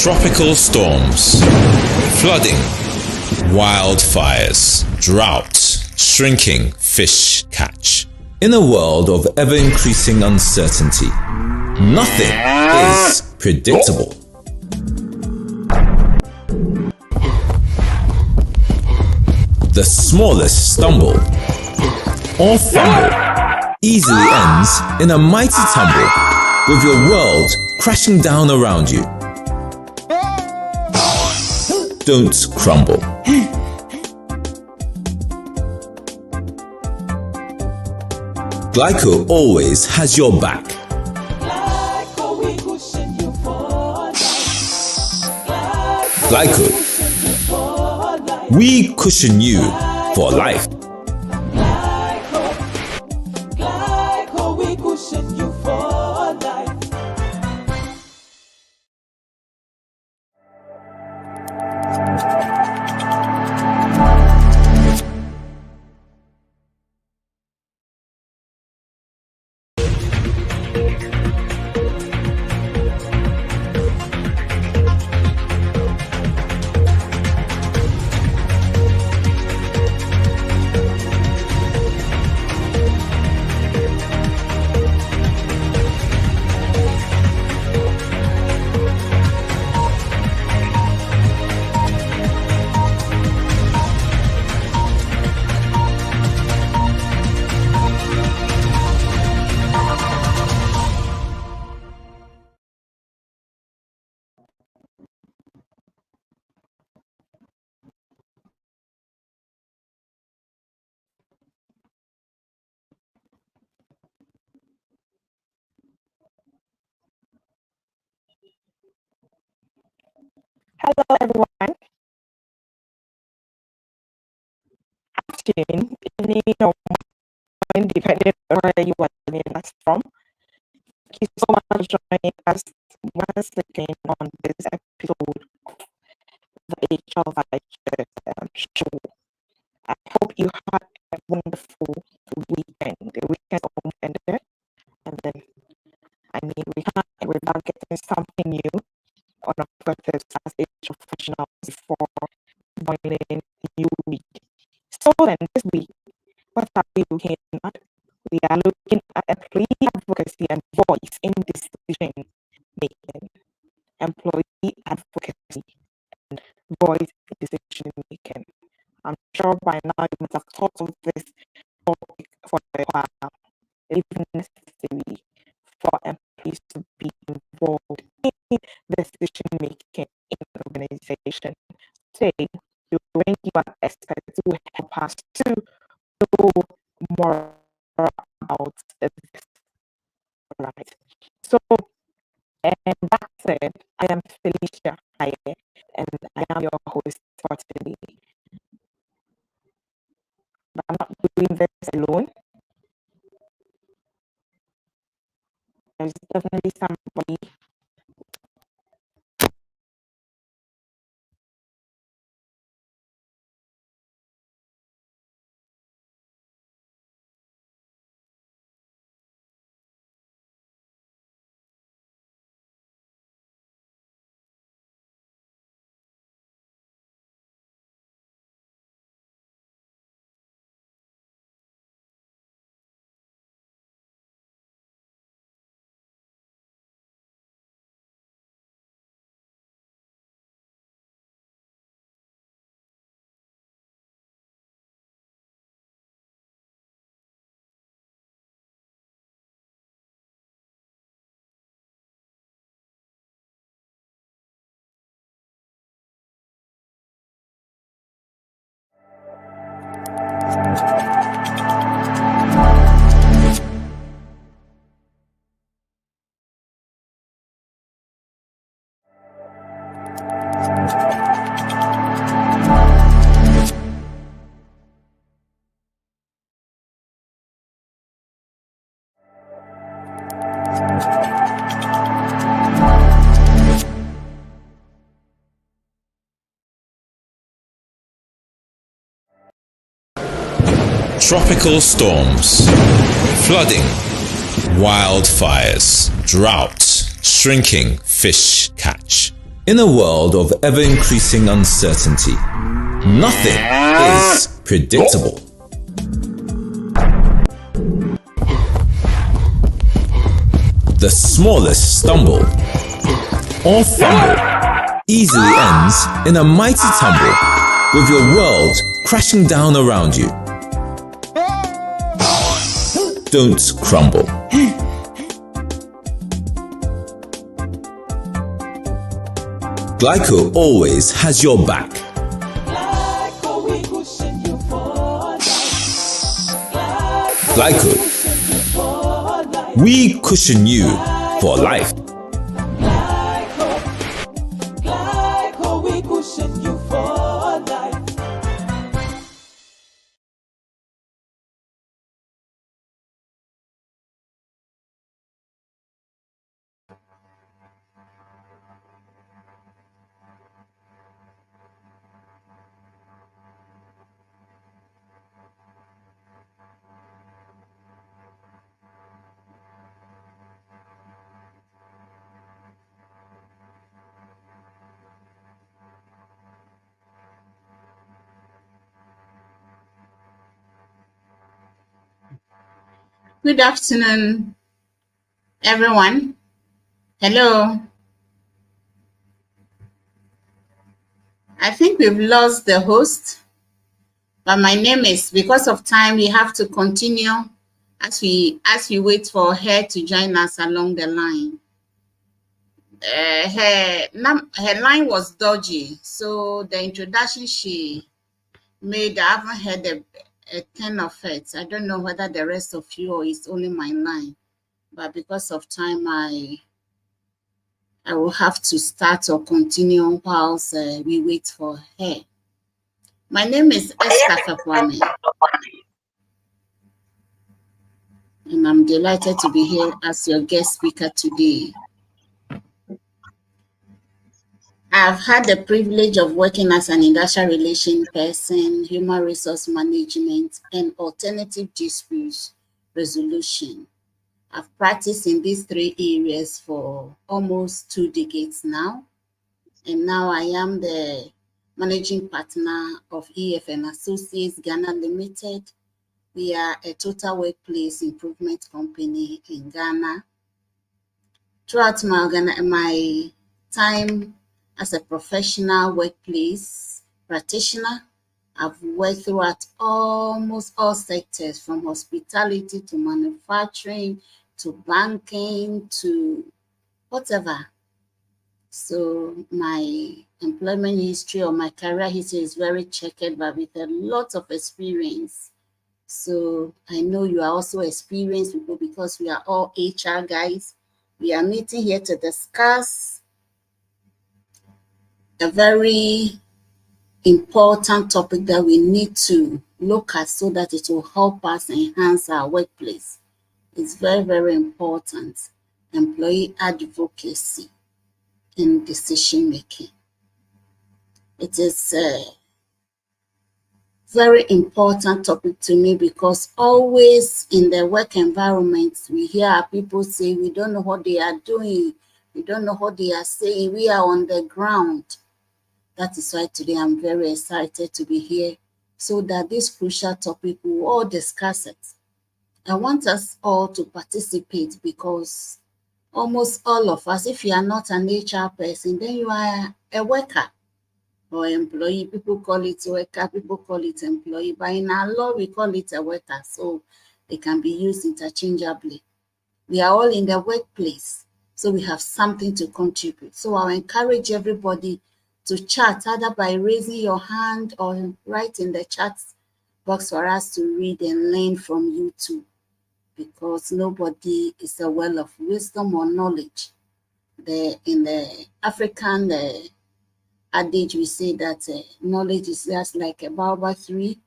Tropical storms, flooding, wildfires, drought, shrinking fish catch. In a world of ever-increasing uncertainty, nothing is predictable. The smallest stumble or fumble easily ends in a mighty tumble, with your world crashing down around you. Don't crumble. 𝐀𝐿𝐤𝐢𝐬𝐢𝐬𝐢𝐬𝐬𝐢𝐿 always has your back. 𝐀𝐿𝐤𝐢𝐬𝐢𝐬𝐢𝐬𝐢𝐬𝐿, we cushion you for life. We cushion you for life. Hello everyone. Afternoon, evening, or morning, depending on where you are joining us from. Thank you so much for joining us once again on this episode of the 𝐀𝐿𝐤𝐢𝐬𝐢𝐬𝐢 show. I hope you had a wonderful weekend. The weekend almost ended, and then we can't without getting something new on our purpose as a professional before joining a new week. So then this week, what are we looking at? We are looking at employee advocacy and voice in decision making. Employee advocacy and voice in decision making. I'm sure by now you must have thought of this topic for a while. It is necessary for employees to be involved in decision making in an organization. Today, we will bring you an expert who will help us to know more about this. Right. So, and that said, I am Felicia Aye, and I am your host for today. But I'm not doing this alone. There's definitely somebody Tropical storms, flooding, wildfires, drought, shrinking fish catch. In a world of ever-increasing uncertainty, nothing is predictable. The smallest stumble or fumble easily ends in a mighty tumble, with your world crashing down around you. Don't crumble. 𝐀𝐿𝐻𝐿𝐬𝐬𝐢𝐨𝐧 always has your back. 𝐀𝐿𝐻𝐿𝐬𝐬𝐢𝐨𝐧, we cushion you for life. We cushion you for life. Good afternoon, everyone. Hello. I think we've lost the host, but my name is, because of time, we have to continue as we wait for her to join us along the line. Her line was dodgy, so the introduction she made, I haven't heard a ton of it. I don't know whether the rest of you or it's only my line, but because of time, I will have to start or continue whilst we wait for her. My name is Esther Kakwame, and I'm delighted to be here as your guest speaker today. I've had the privilege of working as an industrial relations person, human resource management, and alternative disputes resolution. I've practiced in these three areas for almost 2 decades now, and now I am the managing partner of EFN Associates Ghana Limited. We are a total workplace improvement company in Ghana. Throughout my time as a professional workplace practitioner, I've worked throughout almost all sectors, from hospitality to manufacturing to banking to whatever. So my employment history or my career history is very checkered, but with a lot of experience. So I know you are also experienced people, because we are all HR guys. We are meeting here to discuss a very important topic that we need to look at so that it will help us enhance our workplace. It's very, very important. Employee advocacy in decision making. It is a very important topic to me, because always in the work environment, we hear people say, we don't know what they are doing. We don't know what they are saying. We are on the ground. That is why today I'm very excited to be here, so that this crucial topic we will all discuss it. I want us all to participate, because almost all of us, if you are not an HR person, then you are a worker or employee. People call it worker, people call it employee, but in our law, we call it a worker, so they can be used interchangeably. We are all in the workplace, so we have something to contribute. So I'll encourage everybody to chat, either by raising your hand or write in the chat box for us to read and learn from you too, because nobody is a well of wisdom or knowledge. In the African adage, we say that knowledge is just like a baobab tree.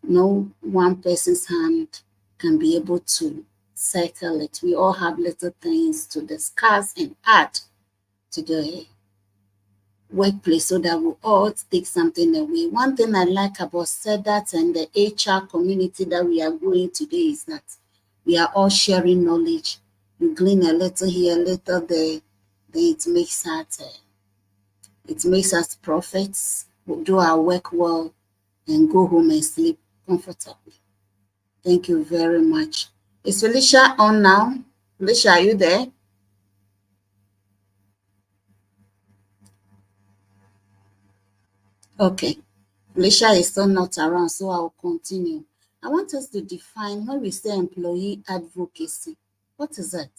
No one person's hand can be able to circle it. We all have little things to discuss and add to the workplace, so that we all take something away. One thing I like about SEDAT and the HR community that we are going today is that we are all sharing knowledge. You glean a little here, a little there, then it makes that It makes us prophets, who do our work well, and go home and sleep comfortably. Thank you very much. Is Felicia on now? Felicia, are you there? Okay. Felicia is still not around, so I'll continue. I want us to define when we say employee advocacy. What is that?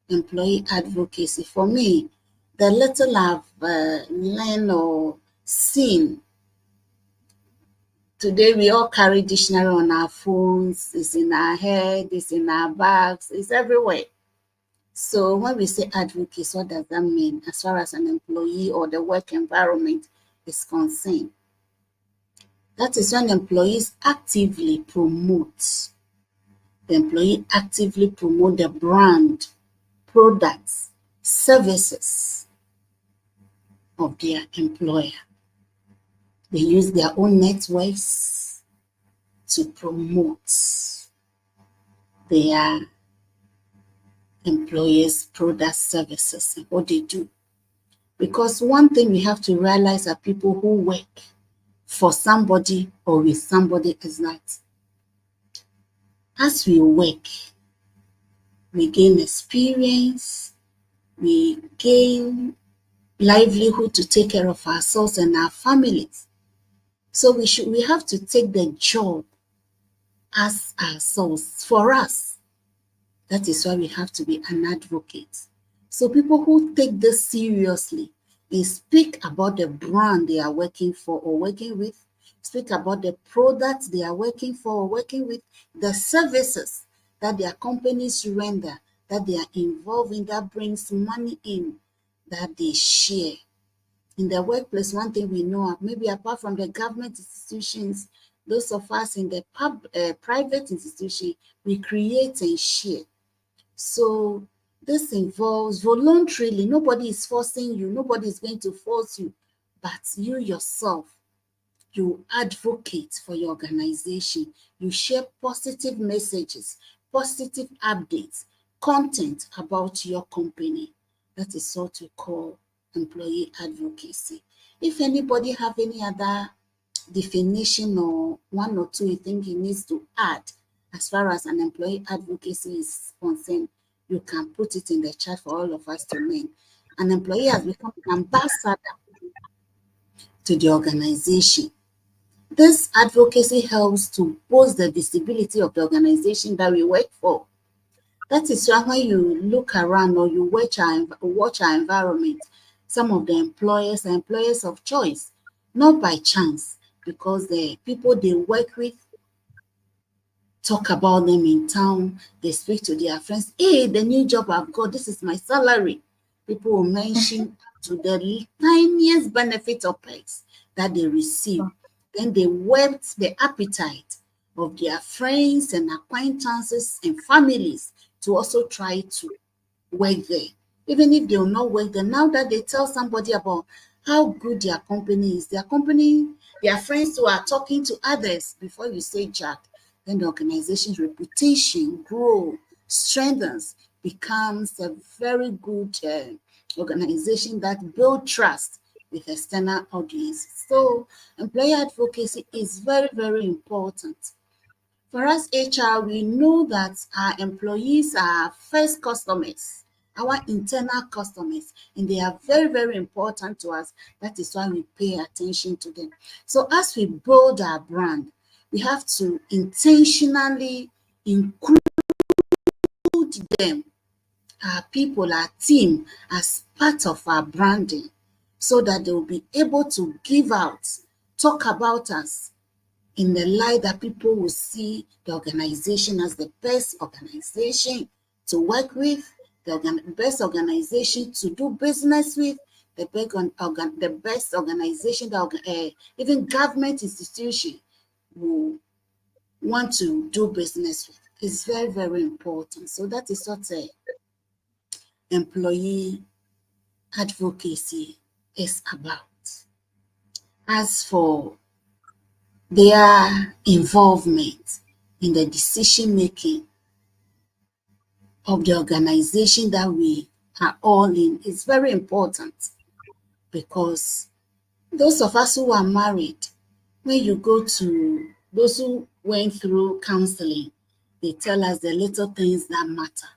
Employee advocacy. For me, the little I've learned or seen, today we all carry dictionary on our phones, it's in our head, it's in our bags, it's everywhere. So when we say advocacy, what does that mean as far as an employee or the work environment is concerned? That is when employees actively promote. The employee actively promote the brand, products, services of their employer. They use their own networks to promote their employers' products, services, and what they do. Because one thing we have to realize are people who work for somebody or with somebody is that as we work, we gain experience, we gain livelihood to take care of ourselves and our families. So we have to take the job as ourselves for us. That is why we have to be an advocate. So people who take this seriously, they speak about the brand they are working for or working with, speak about the products they are working for or working with, the services that their companies render, that they are involved in, that brings money in, that they share. In the workplace, one thing we know, maybe apart from the government institutions, those of us in the private institution, we create and share. So this involves voluntarily. Nobody is forcing you. Nobody is going to force you. But you yourself, you advocate for your organization. You share positive messages, positive updates, content about your company. That is what we call employee advocacy. If anybody have any other definition or one or two you think he needs to add as far as an employee advocacy is concerned, you can put it in the chat for all of us to learn. An employee has become an ambassador to the organization. This advocacy helps to boost the visibility of the organization that we work for. That is why when you look around or you watch our environment, some of the employers are employers of choice, not by chance, because the people they work with talk about them in town, they speak to their friends, hey, the new job I've got, this is my salary. People will mention to the tiniest benefit or perks that they receive. Then they whet the appetite of their friends and acquaintances and families to also try to work there. Even if they will not work there, now that they tell somebody about how good their company is, their friends who are talking to others before you say Jack, then the organization's reputation grows, strengthens, becomes a very good organization that builds trust with external audiences. So employee advocacy is very, very important. For us HR, we know that our employees are our first customers, our internal customers, and they are very, very important to us. That is why we pay attention to them. So as we build our brand, we have to intentionally include them, our people, our team, as part of our branding, so that they will be able to give out, talk about us in the light that people will see the organization as the best organization to work with, the best organization to do business with, the best organization that even government institution will want to do business with. It's very, very important. So that is what employee advocacy is about. As for their involvement in the decision making of the organization that we are all in, is very important, because those of us who are married, when you go to those who went through counseling, they tell us the little things that matter,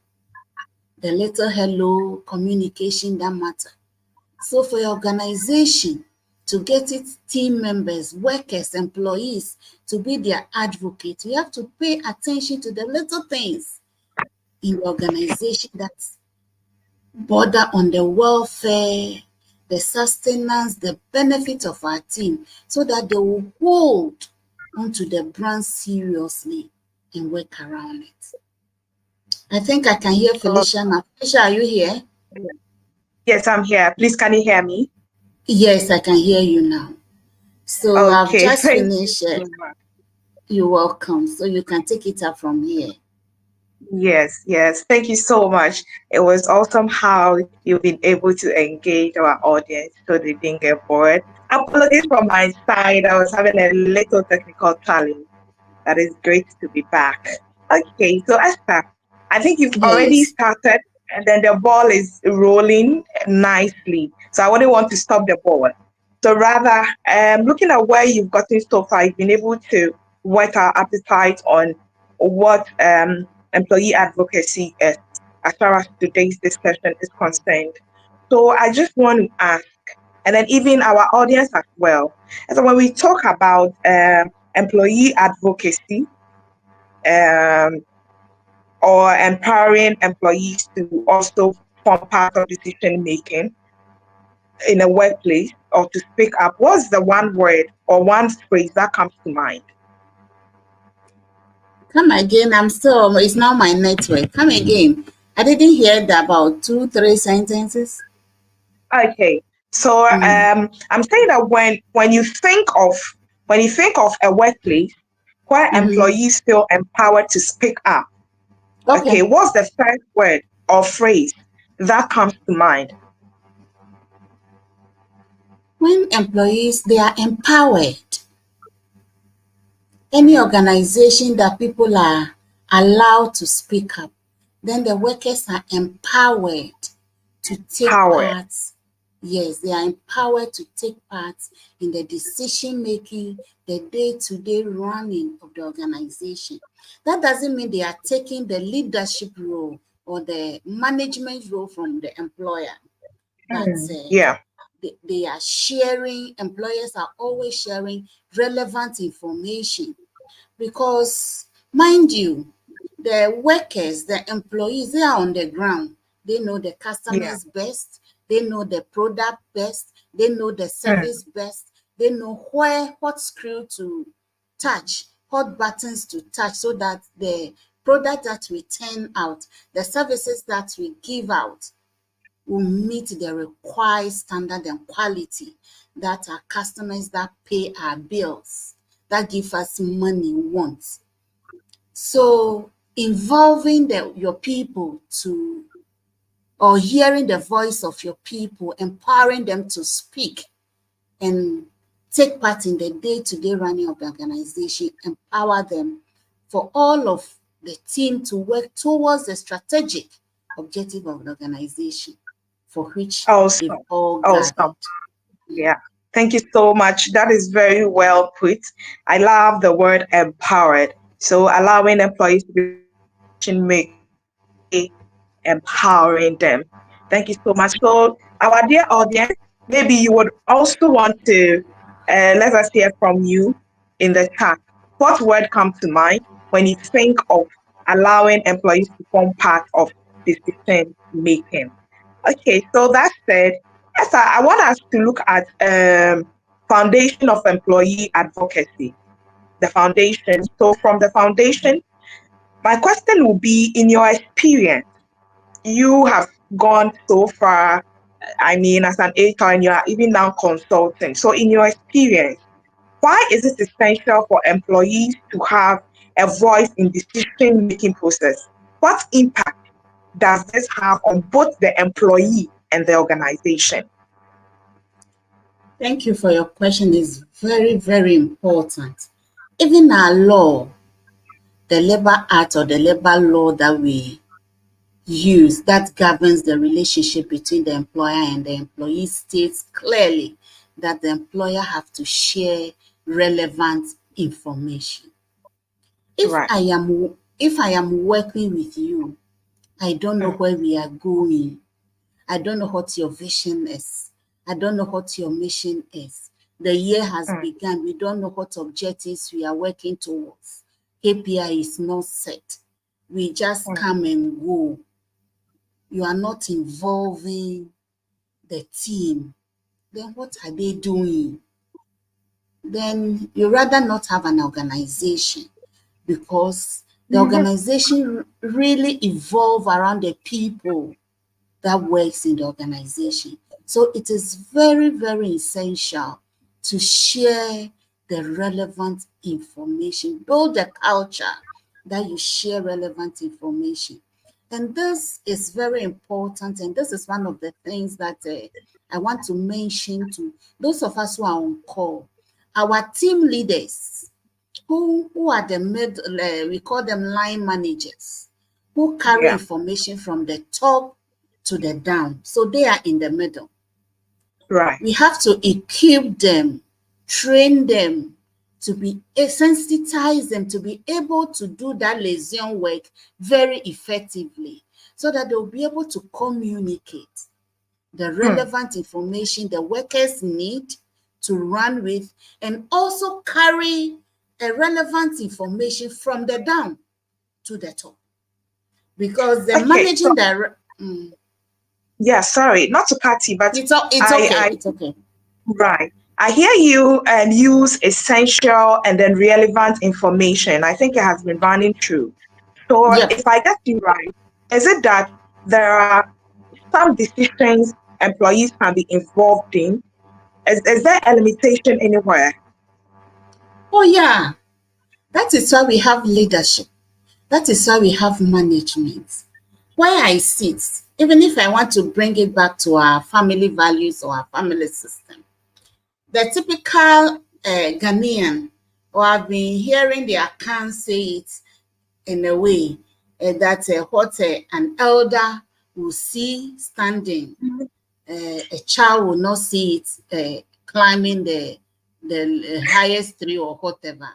the little hello communication that matter. So for your organization to get its team members, workers, employees to be their advocate, you have to pay attention to the little things in the organization that border on the welfare, the sustenance, the benefit of our team, so that they will hold onto the brand seriously and work around it. I think I can hear Felicia now. Felicia, are you here? Yes, I'm here. Please, can you hear me? Yes, I can hear you now. So I've Okay, just thank finished. you so much. You're welcome. So you can take it up from here. Yes. Thank you so much. It was awesome how you've been able to engage our audience so they didn't get bored. Apologies from my side. I was having a little technical challenge. That is great to be back. Okay, so Esther, I think you've already Yes. started and then the ball is rolling nicely. So I wouldn't want to stop the ball. So rather, looking at where you've gotten so far, you've been able to whet our appetite on what employee advocacy is as far as today's discussion is concerned. So I just want to ask, and then even our audience as well, and so when we talk about employee advocacy or empowering employees to also form part of decision making in a workplace or to speak up, what's the one word or one phrase that comes to mind? Come again. It's not my network. Come again. I didn't hear about 2-3 sentences. Okay, so I'm saying that when you think of a workplace where employees feel empowered to speak up, okay, Okay. what's the first word or phrase that comes to mind? When employees, they are empowered. Any organization that people are allowed to speak up, then the workers are empowered to take Power. part. Yes, they are empowered to take part in the decision making, the day-to-day running of the organization. That doesn't mean they are taking the leadership role or the management role from the employer, but Yeah. they are sharing, employers are always sharing relevant information. Because, mind you, the workers, the employees, they are on the ground. They know the Yeah. customers best. They know the product best. They know the service best. They know what screw to touch, what buttons to touch, so that the product that we turn out, the services that we give out, will meet the required standard and quality that our customers that pay our bills, that give us money want. So involving your people to, or hearing the voice of your people, empowering them to speak and take part in the day-to-day running of the organization, empower them for all of the team to work towards the strategic objective of the organization for which they've Awesome. all Awesome. gathered. Yeah. Thank you so much. That is very well put. I love the word empowered. So allowing employees to be make empowering them. Thank you so much. So our dear audience, maybe you would also want to let us hear from you in the chat. What word comes to mind when you think of allowing employees to form part of decision making? Okay, so that said, yes, I want us to look at foundation of employee advocacy, the foundation. So from the foundation, my question will be, in your experience, you have gone so far, I mean, as an HR, and you are even now consulting. So in your experience, why is it essential for employees to have a voice in decision-making process? What impact does this have on both the employee and the organization? Thank you for your question. It's very, very important. Even our law, the labor act or the labor law that we use that governs the relationship between the employer and the employee states clearly that the employer have to share relevant information. Right. If I am working with you, I don't know where we are going. I don't know what your vision is. I don't know what your mission is. The year has begun. We don't know what objectives we are working towards. KPI is not set. We just come and go. You are not involving the team. Then what are they doing? Then you rather not have an organization, because the organization really evolve around the people that works in the organization. So it is very, very essential to share the relevant information, build a culture that you share relevant information. And this is very important. And this is one of the things that I want to mention to those of us who are on call. Our team leaders, who are the we call them line managers, who carry Yeah. information from the top to the down. So they are in the middle. Right. We have to equip them, train them, to be sensitize them to be able to do that liaison work very effectively, so that they'll be able to communicate the relevant information the workers need to run with, and also carry a relevant information from the down to the top. Because the Okay. managing So, director, yeah, sorry, not to cut you, but it's okay. It's okay. right. I hear you use essential and then relevant information. I think it has been running through. So Yep. if I get you right, is it that there are some decisions employees can be involved in? Is there a limitation anywhere? Oh yeah, that is why we have leadership. That is why we have management. Where I sit, even if I want to bring it back to our family values or our family system, the typical Ghanaian, or I've been hearing their accounts say it in a way that what an elder will see standing, a child will not see it climbing the highest tree or whatever.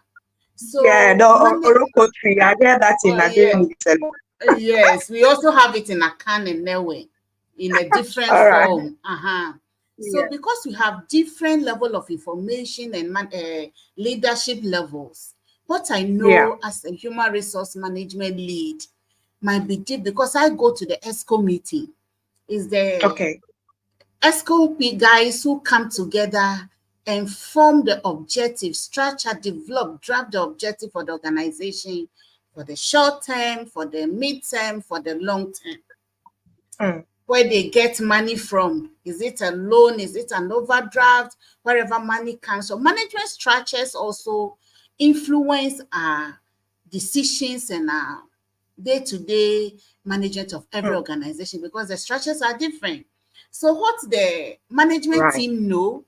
Yeah, So the Oroko tree. I hear that in yeah, Nigerian literature. yes, we also have it in Akan and Newe in a different All right. form. So Yeah. because we have different level of information and leadership levels, what I Yeah. know as a human resource management lead might be deep, because I go to the ESCO meeting. Is the Okay. ESCO guys who come together and form the objective, structure, develop, draft the objective for the organization for the short term, for the mid-term, for the long term. Where they get money from. Is it a loan? Is it an overdraft? Wherever money comes from. Management structures also influence our decisions and our day-to-day management of every organization, because the structures are different. So what the management Right. team know,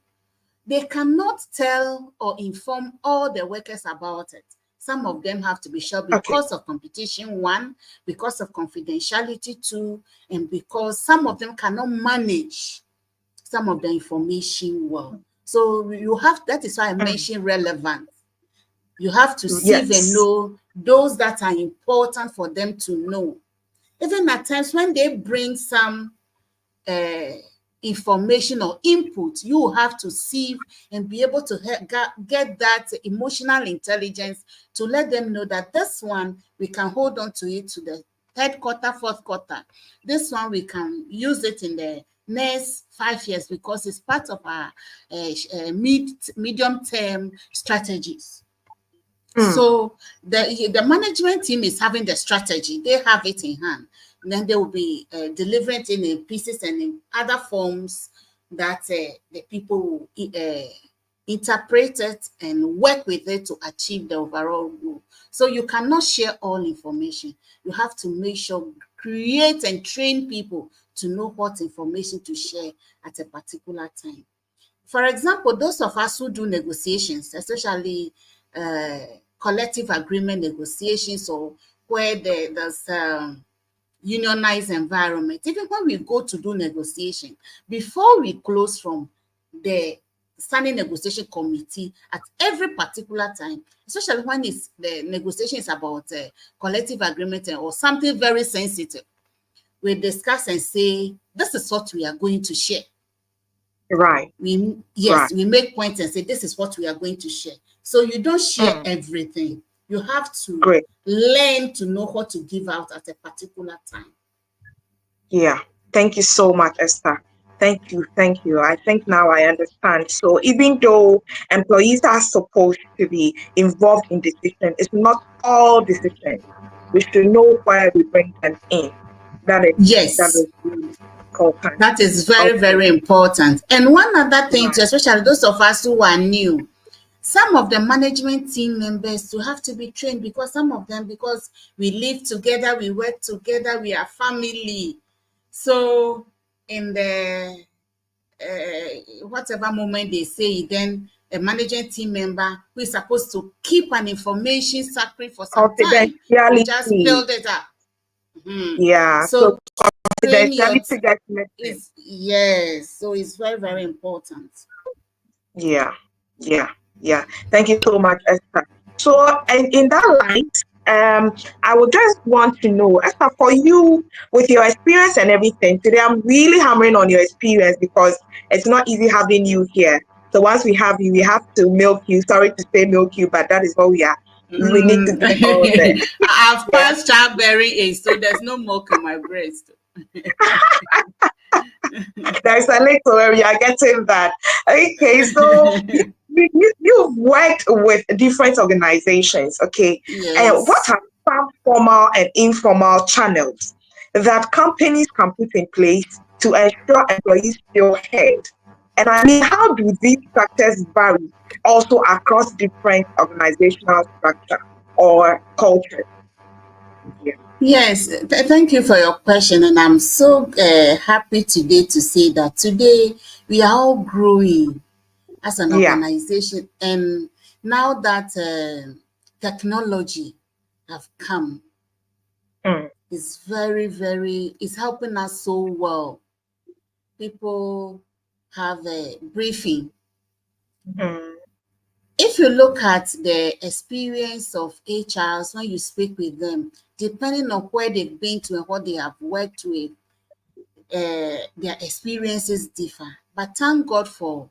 they cannot tell or inform all the workers about it. Some of them have to be sure, Okay. because of competition, one, because of confidentiality, two, and because some of them cannot manage some of the information well. So you have, that is why I mentioned relevant. You have to sieve and Yes. know those that are important for them to know. Even at times when they bring some information or input, you have to sieve and be able to get that emotional intelligence to let them know that this one, we can hold on to it to the third quarter, fourth quarter. This one, we can use it in the next 5 years, because it's part of our medium-term strategies. So the management team is having the strategy. They have it in hand. And then they will be delivering it in pieces and in other forms that the people will interpret it and work with it to achieve the overall goal. So you cannot share all information. You have to make sure, create and train people to know what information to share at a particular time. For example, those of us who do negotiations, especially collective agreement negotiations, or where there's unionized environment, even when we go to do negotiation, before we close from the standing negotiation committee at every particular time, especially when it's the negotiation is about collective agreement or something very sensitive, we discuss and say, this is what we are going to share. Right. We make points and say, this is what we are going to share. So you don't share everything. You have to learn to know what to give out at a particular time. Yeah. Thank you so much, Esther. Thank you. Thank you. I think now I understand. So even though employees are supposed to be involved in decision, it's not all decisions. We should know where we bring them in. That is really important. That is very, very important. And one other thing, too, especially those of us who are new, some of the management team members to have to be trained, because some of them, because we live together, we work together, we are family. So in the whatever moment they say, then a management team member who is supposed to keep an information secret for some time, we just build it up. Yeah. So confidentiality yes, so it's very, very important. Yeah. Thank you so much, Esther. So, and in that light, I would just want to know, Esther, for you, with your experience and everything, today I'm really hammering on your experience because it's not easy having you here. So once we have you, we have to milk you. Sorry to say milk you, but that is what we are. We need to do all of it. I've passed childbearing age, so there's no milk in my breast. There's a little where we are getting that. Okay, so you've worked with different organizations, okay? Yes. And what are some formal and informal channels that companies can put in place to ensure employees feel heard? And I mean, how do these structures vary also across different organizational structure or culture? Yeah. Yes, thank you for your question. And I'm so happy today to say that today we are all growing as an organization. And now that technology have come, it's very, very, it's helping us so well. People have a briefing. If you look at the experience of HRs when you speak with them, depending on where they've been to and what they have worked with, their experiences differ. But thank God for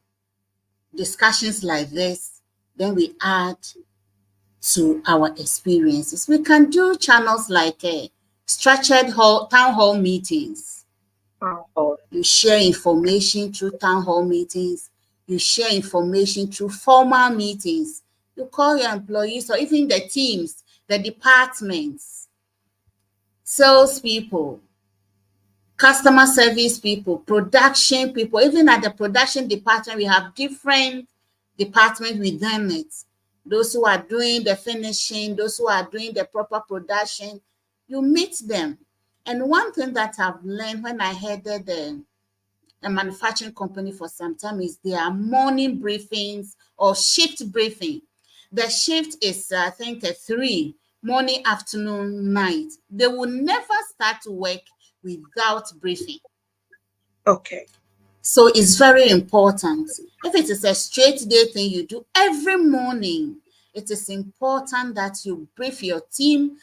discussions like this, then we add to our experiences. We can do channels like structured town hall meetings. You share information through town hall meetings. You share information through formal meetings. You call your employees or even the teams, the departments, salespeople, customer service people, production people. Even at the production department, we have different departments within it. Those who are doing the finishing, those who are doing the proper production, you meet them. And one thing that I've learned when I headed a manufacturing company for some time is there are morning briefings or shift briefing. The shift is, I think, 3, morning, afternoon, night. They will never start to work without briefing. Okay. So it's very important. If it is a straight day thing you do every morning, it is important that you brief your team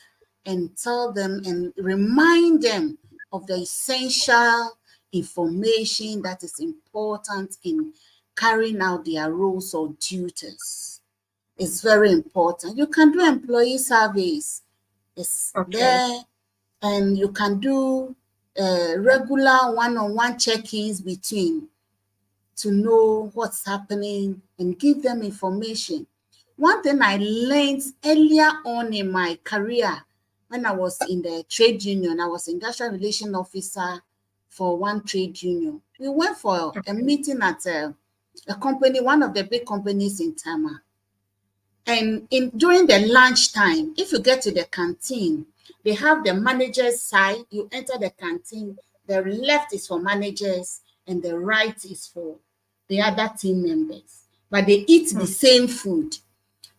and tell them and remind them of the essential information that is important in carrying out their roles or duties. It's very important. You can do employee surveys. It's there, and you can do regular one-on-one check-ins between to know what's happening and give them information. One thing I learned earlier on in my career when I was in the trade union, I was industrial relation officer for one trade union. We went for a meeting at a company, one of the big companies in Tama. And during the lunchtime, if you get to the canteen, they have the manager's side. You enter the canteen, the left is for managers and the right is for the other team members. But they eat the same food.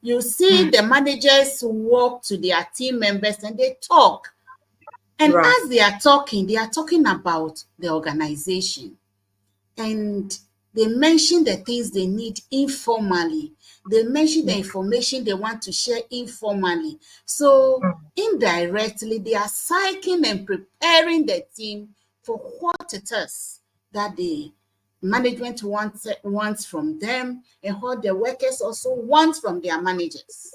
You see the managers walk to their team members and they talk. And Right. as they are talking about the organization. And they mention the things they need informally. They mention the information they want to share informally. So indirectly, they are psyching and preparing the team for what it is that the management wants from them and what the workers also want from their managers.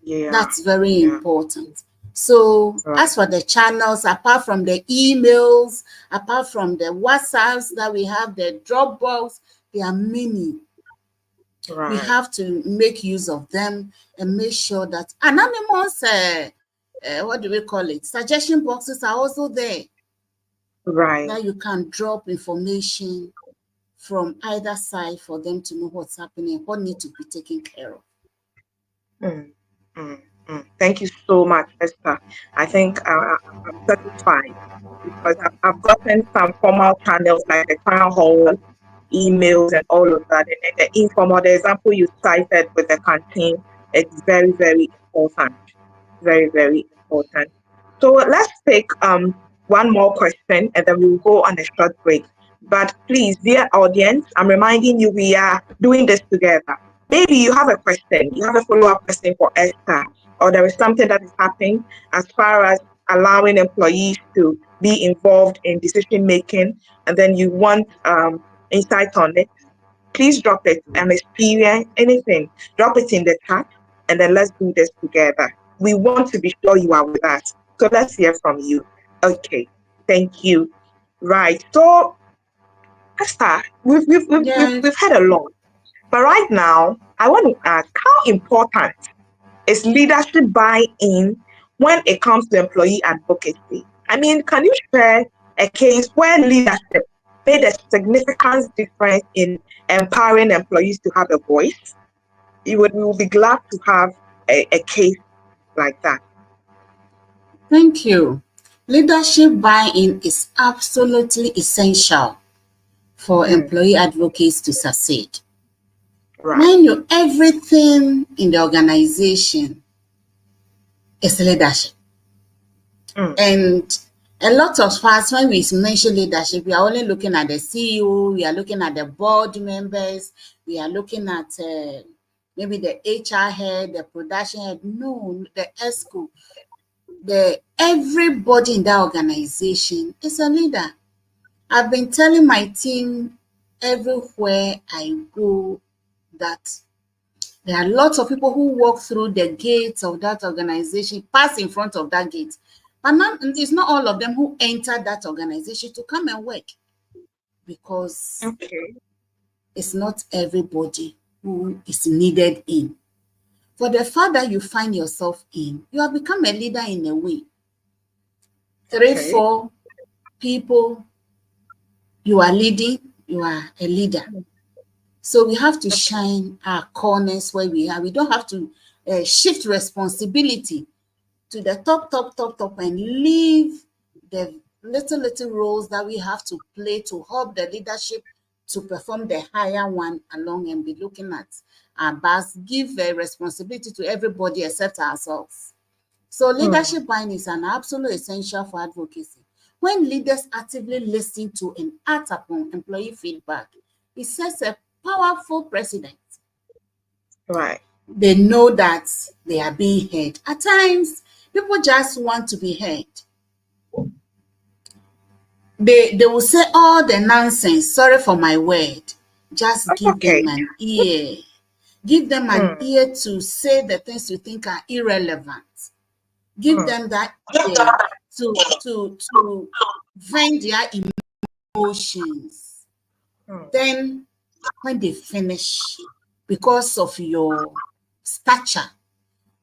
Yeah. That's very Yeah. important. So Right. as for the channels, apart from the emails, apart from the WhatsApps that we have, the Dropbox, there are many. We Right. have to make use of them and make sure that anonymous, what do we call it? Suggestion boxes are also there Right. that you can drop information from either side for them to know what's happening, what needs to be taken care of. Mm, mm, Thank you so much, Esther. I think I'm satisfied because I've gotten some formal channels like the town hall, emails, and all of that. And then the informal, the example you cited with the canteen, it's very, very important. Very, very important. So let's take one more question and then we'll go on a short break. But please, dear audience, I'm reminding you we are doing this together. Maybe you have a question, you have a follow-up question for Esther, or there is something that is happening as far as allowing employees to be involved in decision making, and then you want insight on it. Please drop it, an experience, anything. Drop it in the chat, and then let's do this together. We want to be sure you are with us. So let's hear from you. Okay, thank you. Right. So, Esther, we've had a lot. But right now, I want to ask, how important is leadership buy-in when it comes to employee advocacy? I mean, can you share a case where leadership made a significant difference in empowering employees to have a voice? We will be glad to have a case like that. Thank you. Leadership buy-in is absolutely essential for employee advocates to succeed. Right. Mind you, everything in the organization is leadership. And a lot of us, when we mention leadership, we are only looking at the CEO, we are looking at the board members, we are looking at maybe the HR head, the production head. No, the ESCO. Everybody in that organization is a leader. I've been telling my team everywhere I go that there are lots of people who walk through the gates of that organization, pass in front of that gate. But it's not all of them who enter that organization to come and work, because it's not everybody who is needed in. For the fact that you find yourself in, you have become a leader in a way. 3, 4 people you are leading, you are a leader. So we have to shine our corners where we are. We don't have to shift responsibility to the top, and leave the little roles that we have to play to help the leadership to perform the higher one along and be looking at our backs, give responsibility to everybody except ourselves. So leadership buy-in is an absolute essential for advocacy. When leaders actively listen to and act upon employee feedback, it sets a powerful precedent. Right. They know that they are being heard. At times, people just want to be heard. They will say all the nonsense, sorry for my word. Just give them an ear. Give them an ear to say the things you think are irrelevant. Give them that ear to vent their emotions. Then when they finish, because of your stature,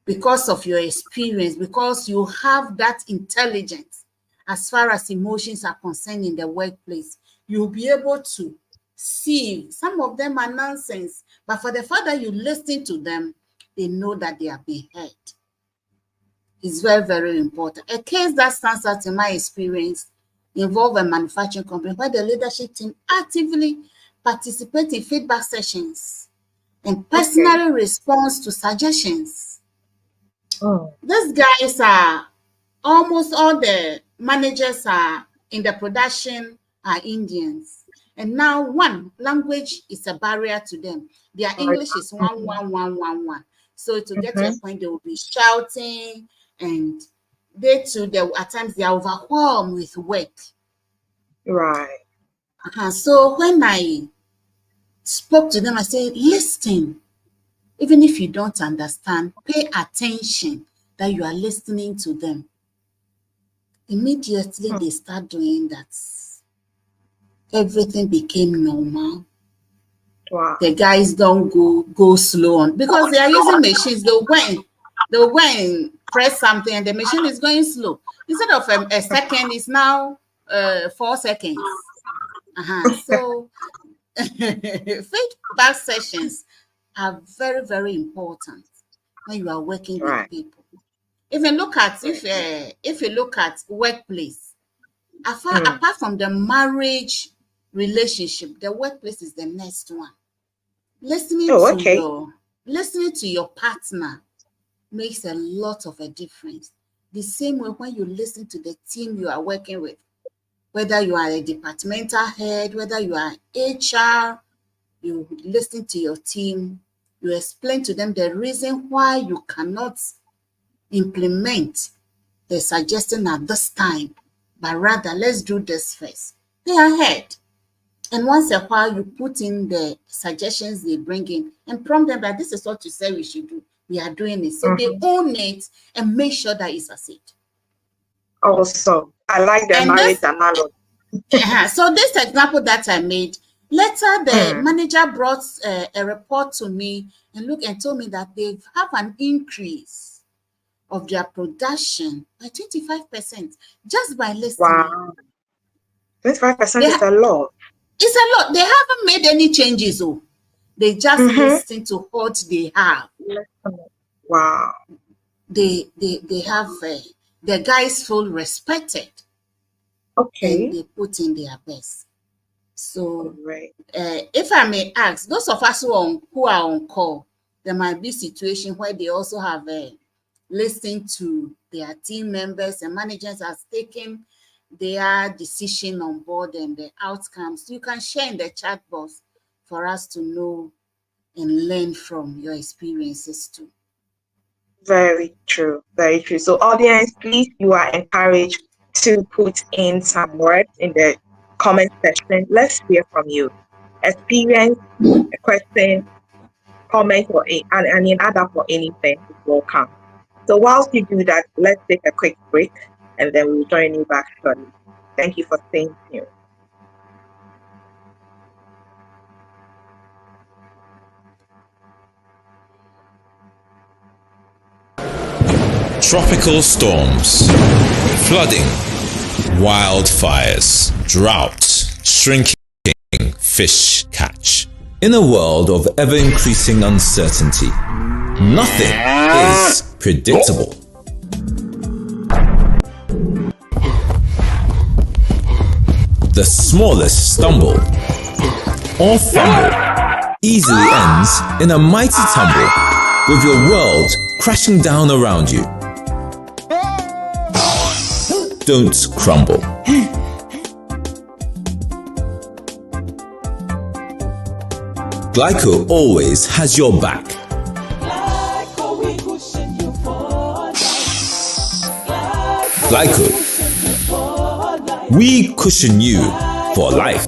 because of your experience, because you have that intelligence as far as emotions are concerned in the workplace, you'll be able to see some of them are nonsense, but for the fact that you listen to them, they know that they are being heard. It's very, very important. A case that stands out in my experience involved a manufacturing company where the leadership team actively participate in feedback sessions and personally responds to suggestions. These guys are almost all the managers are in the production are Indians. And now one language is a barrier to them. Their English is one, one, one, one, one. So to get to a point, they will be shouting, and they too, at times they are overwhelmed with work. Right. So when I spoke to them, I said, listen, even if you don't understand, pay attention that you are listening to them. Immediately they start doing that. Everything became normal. Wow. The guys don't go slow on because they are using machines. They'll go and press something and the machine is going slow. Instead of a second, it's now 4 seconds. So feedback sessions are very, very important when you are working with people. If you look at workplace, apart from the marriage relationship, the workplace is the next one. Listening to your partner makes a lot of a difference. The same way when you listen to the team you are working with, whether you are a departmental head, whether you are HR, you listen to your team, you explain to them the reason why you cannot implement the suggestion at this time, but rather let's do this first. They are ahead. And once a while, you put in the suggestions they bring in and prompt them that this is what you say we should do. We are doing it. So they own it and make sure that it succeeds. Also, I like the marriage analogy. So this example that I made, later the manager brought a report to me and told me that they have an increase of their production by 25% just by listening. Wow. 25% is a lot. It's a lot. They haven't made any changes. They just listen to what they have. Wow. They have the guys feel respected. Okay. And they put in their best. So if I may ask, those of us who are on call, there might be situations where they also have listened to their team members and managers has taken their decision on board and the outcomes. You can share in the chat box for us to know and learn from your experiences too. Very true. Very true. So audience, please, you are encouraged to put in some words in the comment section. Let's hear from you. Experience, a question, comment, or an other for anything is welcome. So whilst you do that, let's take a quick break and then we'll join you back shortly. Thank you for staying tuned. Tropical storms, flooding, wildfires, drought, shrinking fish catch. In a world of ever-increasing uncertainty, nothing is predictable. The smallest stumble or fumble easily ends in a mighty tumble, with your world crashing down around you. Don't crumble. 𝐀𝐝𝐦𝐢𝐬𝐢𝐬𝐢𝐬𝐢𝐬𝐻 always has your back. 𝐀𝐾𝐻, we cushion you for life.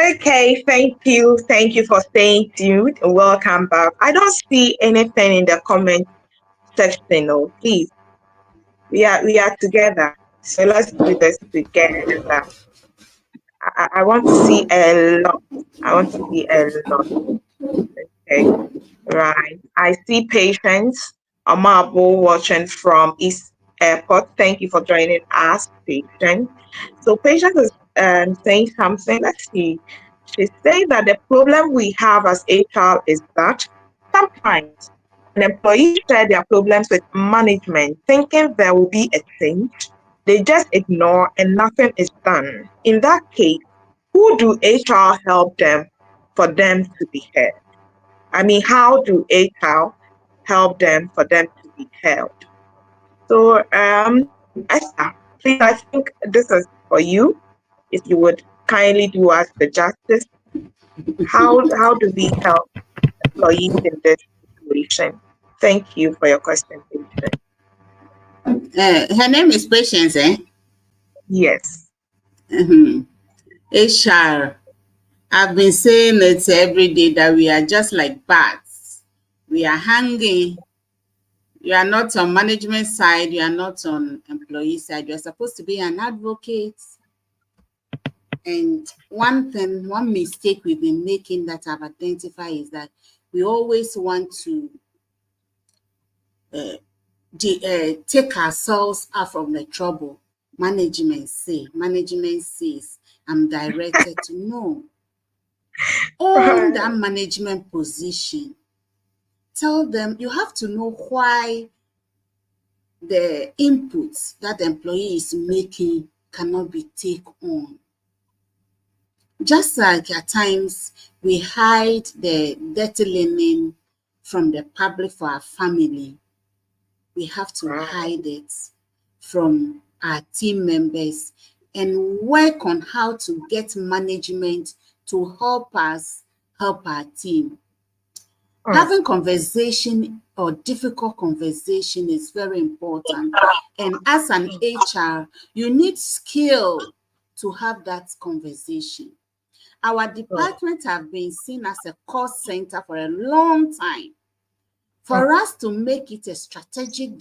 Okay, thank you for staying tuned. Welcome back. I don't see anything in the comment section. No, please. We are together, so let's do this together. I want to see a lot. Okay, right. I see Patience Amabo watching from East Airport. Thank you for joining us, Patience. So Patience is saying something. Let's see. She's saying that the problem we have as HR is that sometimes an employee share their problems with management, thinking there will be a change. They just ignore and nothing is done. In that case, who do HR help them for them to be heard? I mean, how do HR help them for them to be held? So, Esther, please, I think this is for you. If you would kindly do us the justice, how do we help employees in this situation? Thank you for your question, Patience. Her name is Patience, eh? Yes. HR. I've been saying it every day that we are just like bats. We are hanging. You are not on management side. You are not on employee side. You are supposed to be an advocate. And one mistake we've been making that I've identified is that we always want to take ourselves out from the trouble. Management says, I'm directed to know. Own that management position. Tell them you have to know why the inputs that the employee is making cannot be taken on. Just like at times we hide the dirty linen from the public for our family, we have to hide it from our team members and work on how to get management to help us help our team. Having conversation or difficult conversation is very important. And as an HR, you need skill to have that conversation. Our department have been seen as a cost center for a long time. For us to make it a strategic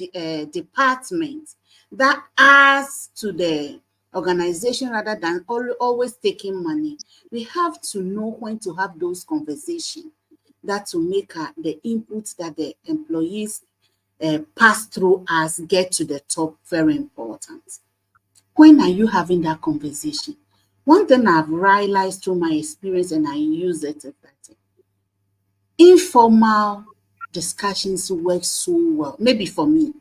department that adds to the organization rather than always taking money, we have to know when to have those conversations that will make the inputs that the employees pass through us get to the top very important. When are you having that conversation? One thing I've realized through my experience, and I use it, is that informal discussions work so well. Maybe for me,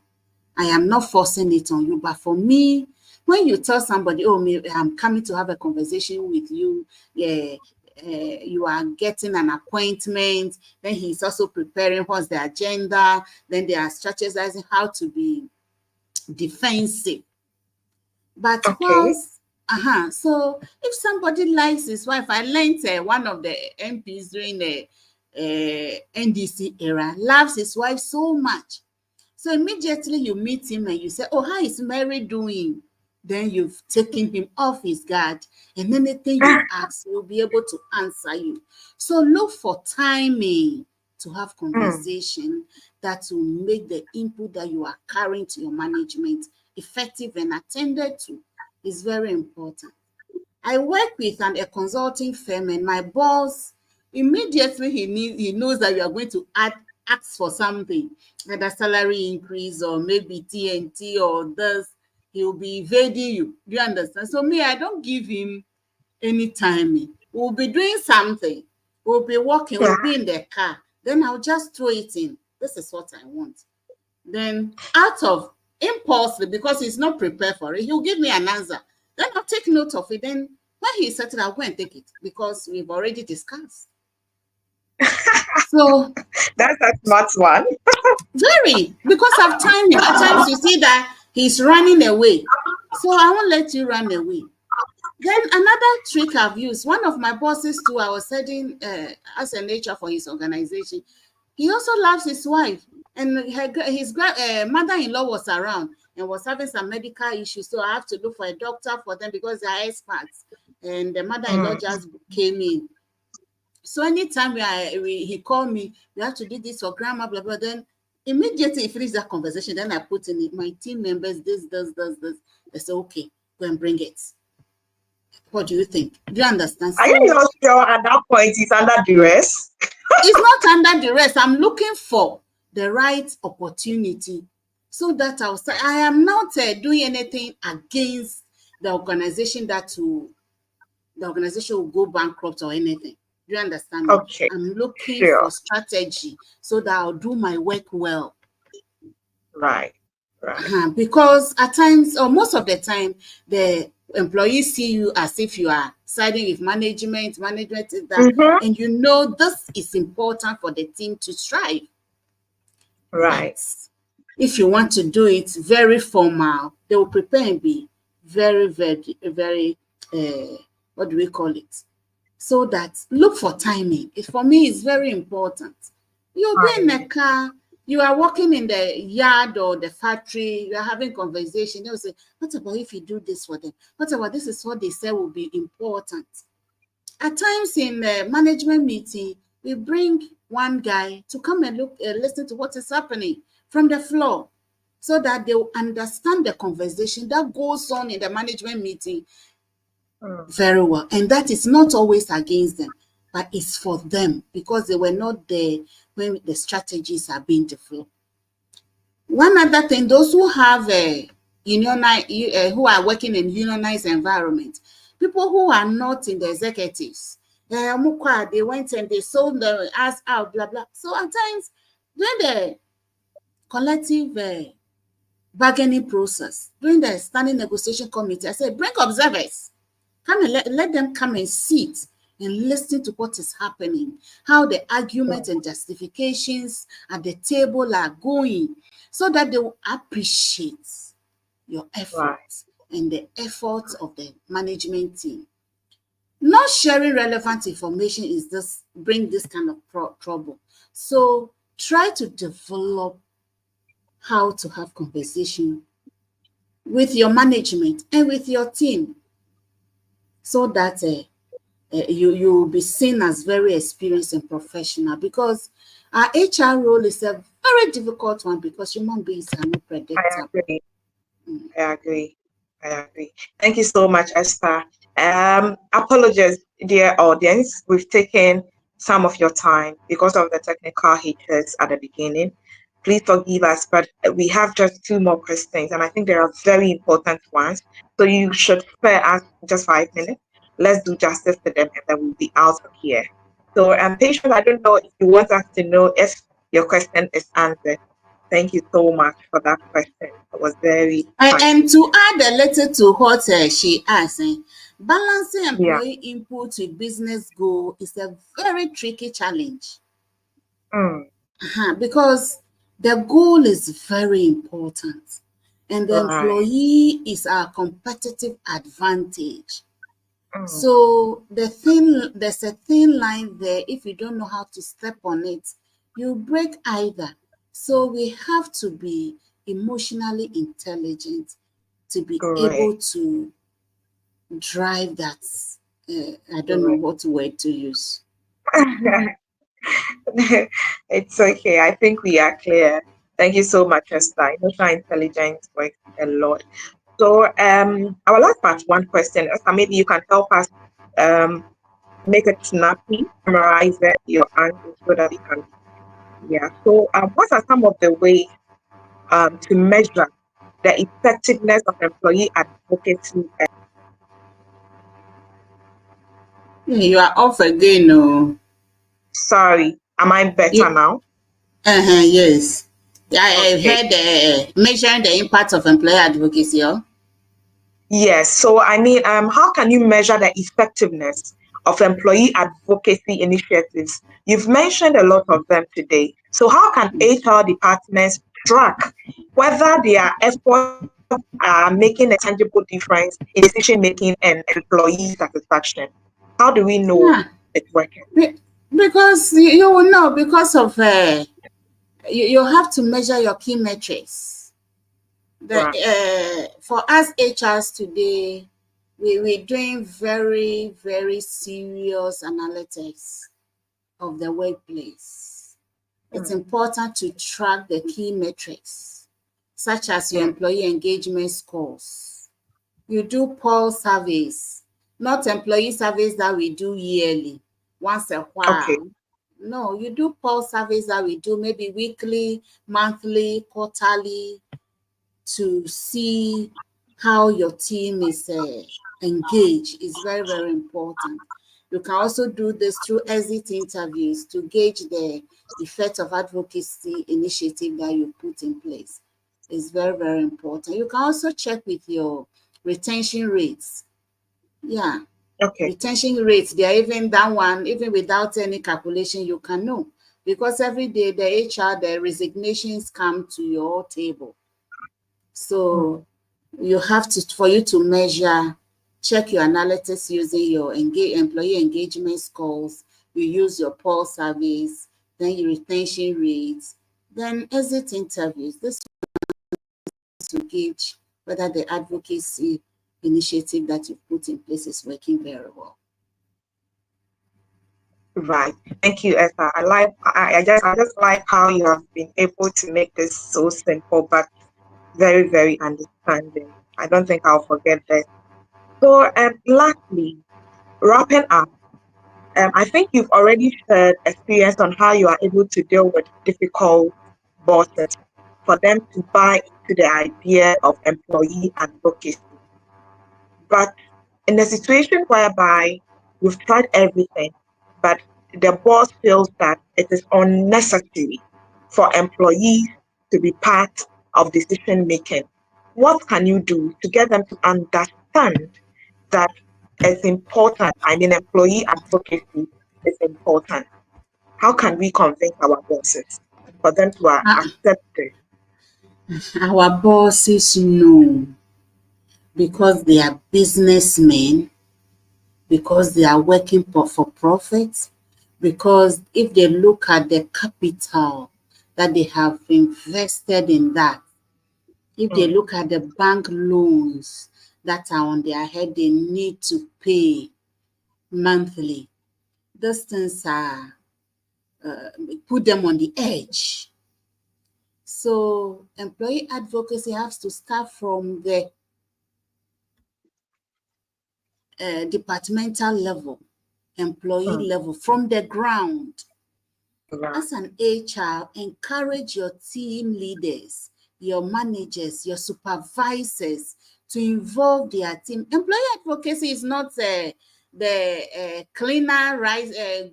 I am not forcing it on you, but for me, when you tell somebody, oh, I'm coming to have a conversation with you, you are getting an appointment, then he's also preparing what's the agenda, then they are strategizing how to be defensive. But once, so if somebody likes his wife, I learned one of the MPs during the NDC era loves his wife so much. So immediately you meet him and you say, oh, how is Mary doing? Then you've taken him off his guard, and anything you ask, he'll be able to answer you. So look for timing to have conversation that will make the input that you are carrying to your management effective and attended to. Is very important. I work with a consulting firm, and my boss, immediately he knows that you are going to ask for something, whether salary increase or maybe TNT or this, he will be evading you. Do you understand? So me, I don't give him any timing. We'll be doing something. We'll be walking. We'll be in the car. Then I'll just throw it in. This is what I want. Then out of impulse, because he's not prepared for it, he'll give me an answer. Then I'll take note of it. Then when he's settled, I'll go and take it because we've already discussed. So that's a smart one. Very, because of timing. At times you see that he's running away. So I won't let you run away. Then another trick I've used, one of my bosses too, I was setting as a nature for his organization. He also loves his wife, and his mother-in-law was around and was having some medical issues. So I have to look for a doctor for them because they are experts. And the mother-in-law just came in. So anytime he called me, we have to do this for grandma, blah, blah. Then immediately he finished that conversation. Then I put in my team members, this. They say, okay, go and bring it. What do you think? Do you understand? Are you not sure at that point he's under duress? It's not under duress. I'm looking for the right opportunity so that I'll say, I am not doing anything against the organization the organization will go bankrupt or anything. Do you understand me? Okay. I'm looking for strategy so that I'll do my work well. Right. Because at times, or most of the time, the employees see you as if you are siding with management is that, Mm-hmm. and you know this is important for the team to strive. Right. But if you want to do it very formal, they will prepare and be very, very, very, what do we call it? So that look for timing. For me, it's very important. You'll be in a car, you are walking in the yard or the factory, you are having conversation. They'll say, what about if you do this for them? What about this is what they say will be important? At times in the management meeting, we bring one guy to come and look, listen to what is happening from the floor so that they will understand the conversation that goes on in the management meeting very well. And that is not always against them, but it's for them because they were not there when the strategies are being developed. One other thing, those who have who are working in unionized environment, people who are not in the executives, they went and they sold the ass out, blah blah. So at times, during the collective bargaining process, during the standing negotiation committee, I said, bring observers. Come and let them come and sit and listen to what is happening, how the arguments and justifications at the table are going, so that they will appreciate your efforts and the efforts of the management team. Not sharing relevant information is this bring this kind of trouble. So try to develop how to have conversation with your management and with your team so that you will be seen as very experienced and professional, because our HR role is a very difficult one because human beings are not predictable. I agree. Thank you so much, Esther. Apologies, dear audience. We've taken some of your time because of the technical hitches at the beginning. Please forgive us, but we have just 2 more questions, and I think they are very important ones. So you should spare us just 5 minutes. Let's do justice to them, and then we'll be out of here. So, Patience, I don't know if you want us to know if your question is answered. Thank you so much for that question. It was very And to add a little to what she asked, balancing employee input with business goal is a very tricky challenge. Because the goal is very important and the employee is our competitive advantage. So there's a thin line there. If you don't know how to step on it, you break either. So we have to be emotionally intelligent to be able to drive that. I don't know what word to use. It's okay. I think we are clear. Thank you so much, Esther. Emotional intelligence works a lot. So our last part, one question, Esther, maybe you can help us make it snappy, summarize your answers so that we can. So what are some of the ways to measure the effectiveness of employee advocacy? You are off again, no. Sorry, am I better now? Yes. I heard measuring the impact of employee advocacy. Yes. So I mean, how can you measure the effectiveness of employee advocacy initiatives? You've mentioned a lot of them today. So how can HR departments track whether their efforts are making a tangible difference in decision making and employee satisfaction? How do we know it's working? Because you will know because of you have to measure your key metrics. For us HRs today, we're doing very, very serious analytics of the workplace. It's important to track the key metrics, such as your employee engagement scores. You do pulse surveys, not employee surveys that we do yearly, once a while. Okay. No, you do pulse surveys that we do maybe weekly, monthly, quarterly, to see how your team is engaged is very, very important. You can also do this through exit interviews to gauge the effect of advocacy initiative that you put in place. It's very, very important. You can also check with your retention rates. Yeah. Okay. Retention rates, they are even that one, even without any calculation, you can know. Because every day the HR, the resignations come to your table. So you have to, for you to measure, check your analytics using your employee engagement scores, you use your pulse surveys, then your retention rates, then exit interviews. This to gauge whether the advocacy initiative that you put in place is working very well. Right. Thank you, Esther. I just like how you have been able to make this so simple but very, very understanding. I don't think I'll forget that. So, lastly, wrapping up, I think you've already shared experience on how you are able to deal with difficult bosses for them to buy into the idea of employee advocacy. But in a situation whereby you've tried everything, but the boss feels that it is unnecessary for employees to be part of decision making, what can you do to get them to understand that it's important? I mean, employee advocacy is important. How can we convince our bosses for them to accept it? Our bosses know because they are businessmen, because they are working for profit, because if they look at the capital that they have invested in that, if they look at the bank loans that are on their head, they need to pay monthly. Those things are put them on the edge. So employee advocacy has to start from the departmental level, employee level, from the ground. As an HR, encourage your team leaders, your managers, your supervisors to involve their team. Employee advocacy is not the cleaner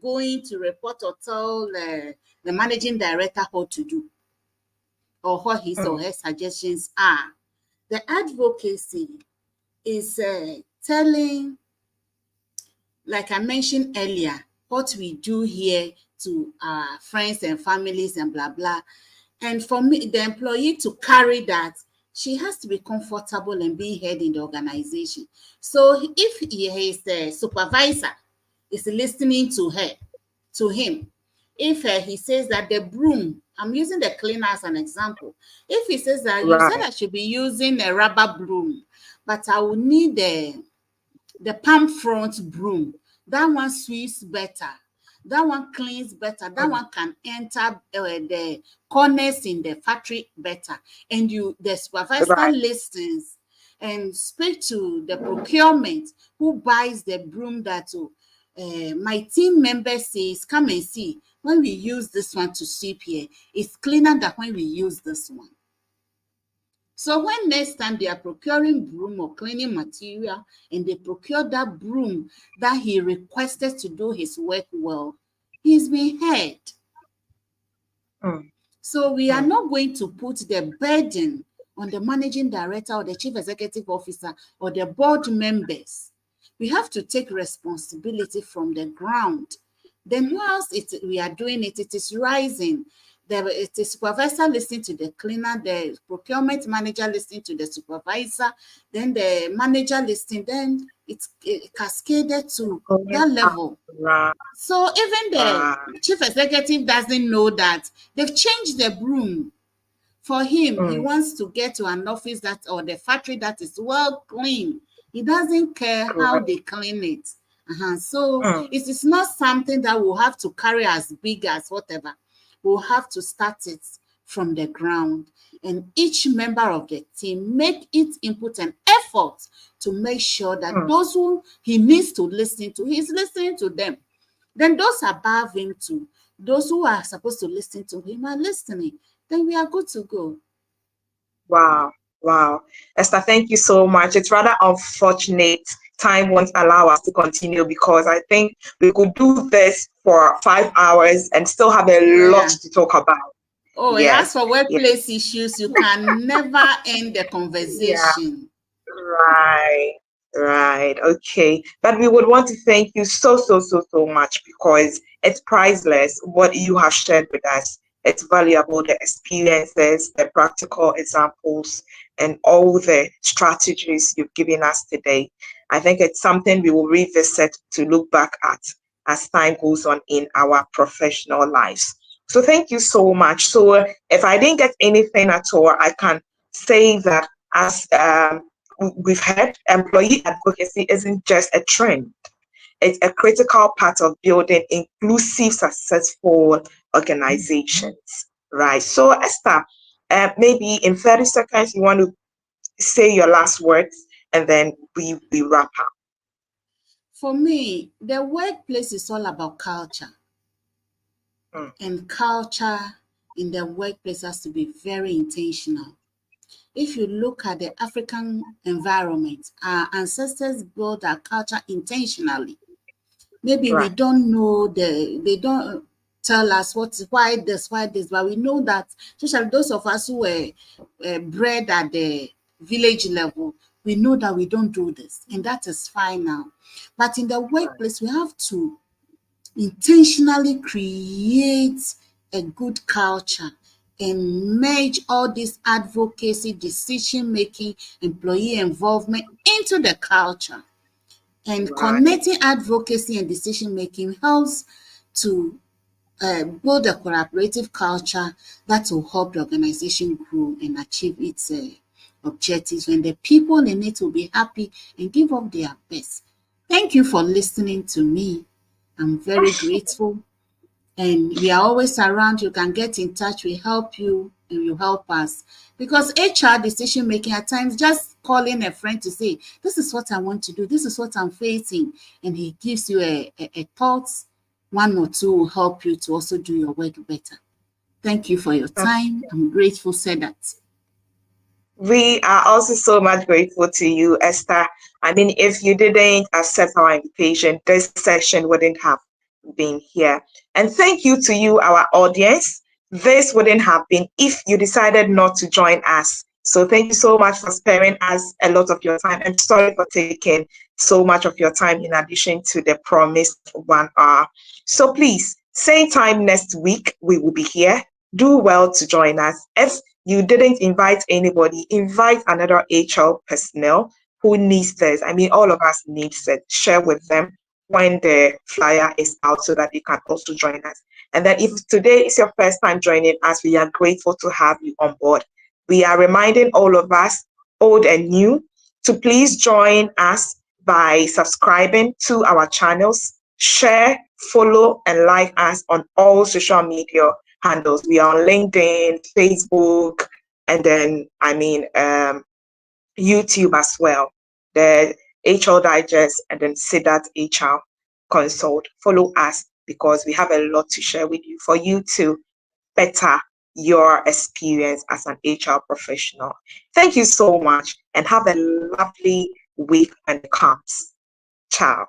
going to report or tell the managing director what to do or what his or her suggestions are. The advocacy is telling, like I mentioned earlier, what we do here to our friends and families and blah, blah. And for me, the employee to carry that, she has to be comfortable and being heard in the organization. So if his supervisor is listening to him, if he says that the broom, I'm using the cleaner as an example. If he says that you said I should be using a rubber broom, but I will need the palm front broom, that one sweeps better, that one cleans better, that one can enter the corners in the factory better, and the supervisor listens and speak to the procurement who buys the broom that my team member says, come and see, when we use this one to sweep here, it's cleaner than when we use this one. So when next time they are procuring broom or cleaning material and they procure that broom that he requested to do his work well, he's been heard. So we are not going to put the burden on the managing director or the chief executive officer or the board members. We have to take responsibility from the ground. Then whilst we are doing it, it is rising. The supervisor listening to the cleaner, the procurement manager listening to the supervisor, then the manager listening, then it's cascaded to that level. So even the chief executive doesn't know that they've changed the broom. For him, he wants to get to an office that or the factory that is well clean. He doesn't care how they clean it. So it is not something that we'll have to carry as big as whatever. We'll have to start it from the ground, and each member of the team make its input and effort to make sure that those who he needs to listen to, he's listening to them. Then those above him too, those who are supposed to listen to him are listening. Then we are good to go. Wow. Esther, thank you so much. It's rather unfortunate time won't allow us to continue, because I think we could do this for 5 hours and still have a lot to talk about. As for workplace issues, you can never end the conversation. Right, right. Okay. But we would want to thank you so much because it's priceless what you have shared with us. It's valuable, the experiences, the practical examples, and all the strategies you've given us today. I think it's something we will revisit to look back at as time goes on in our professional lives. So thank you so much. So if I didn't get anything at all, I can say that as we've heard, employee advocacy isn't just a trend. It's a critical part of building inclusive, successful organizations, right? So Esther, maybe in 30 seconds, you want to say your last words and then we wrap up. For me, the workplace is all about culture. And culture in the workplace has to be very intentional. If you look at the African environment, our ancestors built our culture intentionally. Maybe we don't know they don't tell us why this, but we know that, especially those of us who were bred at the village level, we know that we don't do this, and that is fine now. But in the workplace, we have to intentionally create a good culture and merge all this advocacy, decision-making, employee involvement into the culture. And connecting advocacy and decision-making helps to build a collaborative culture that will help the organization grow and achieve its objectives, and the people in it will be happy and give up their best. Thank you for listening to me. I'm very grateful. And we are always around. You can get in touch. We help you and you help us. Because HR decision making at times, just calling a friend to say, this is what I want to do. This is what I'm facing. And he gives you a thought. One or two will help you to also do your work better. Thank you for your time. I'm grateful, said that. We are also so much grateful to you, Esther. I mean, if you didn't accept our invitation, this session wouldn't have been here. And thank you to you, our audience. This wouldn't have been if you decided not to join us. So thank you so much for sparing us a lot of your time. I'm sorry for taking so much of your time in addition to the promised 1 hour. So please, same time next week, we will be here. Do well to join us. If you didn't invite anybody, invite another HR personnel who needs this. I mean, all of us need it. Share with them when the flyer is out so that they can also join us. And then if today is your first time joining us, we are grateful to have you on board. We are reminding all of us, old and new, to please join us by subscribing to our channels, share, follow, and like us on all social media handles. We are on LinkedIn, Facebook, and then, YouTube as well. The HR Digest and then 𝐀𝐝𝐦𝐢𝐬𝐢𝐬𝐢 HR Consult. Follow us because we have a lot to share with you for you to better your experience as an HR professional. Thank you so much and have a lovely week when it comes. Ciao.